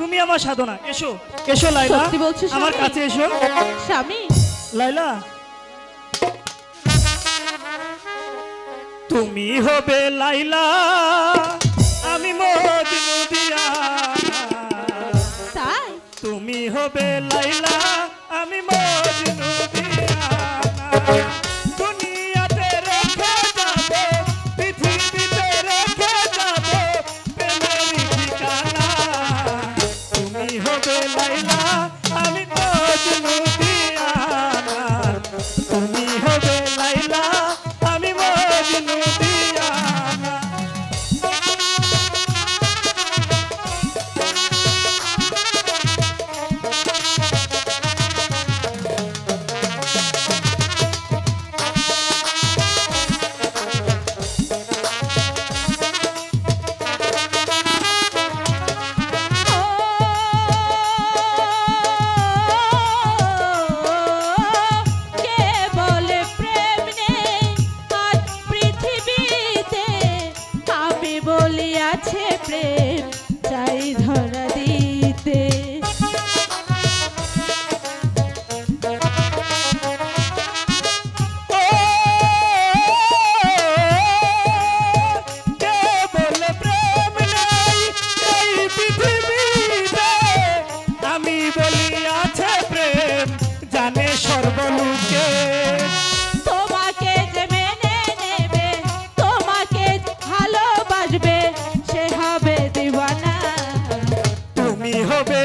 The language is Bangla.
তুমি আমার সাধনা। এসো এসো লাইলা, সত্যি বলছো আমার স্বামী? কাছে এসো স্বামী, লাইলা। তুমি হবে লাইলা, আমি মজনু দিয়া। তাই তুমি হবে লাইলা, আমি মজনু দিয়া। দুনিয়াতে রেখে যাবো, পৃথিবীতে রেখে যাবো প্রেমের ঠিকানা। তুমি হবে লাইলা, আমি মজনু দিয়া। তুমি হবে লাইলা, আমি মজনু দিয়া। কে বলে প্রেম নেই আজ পৃথিবীতে, আমি বলি আছে প্রেম চাই ধরা দিতে। কে বলে প্রেম নেই এই পৃথিবীতে, আমি বলি আছে প্রেম জানে সর্বলোকে। তোমাকে যে মেনে নেবে, তোমাকে ভালোবাসবে, সে হবে দিওয়ানা। তুমি হবে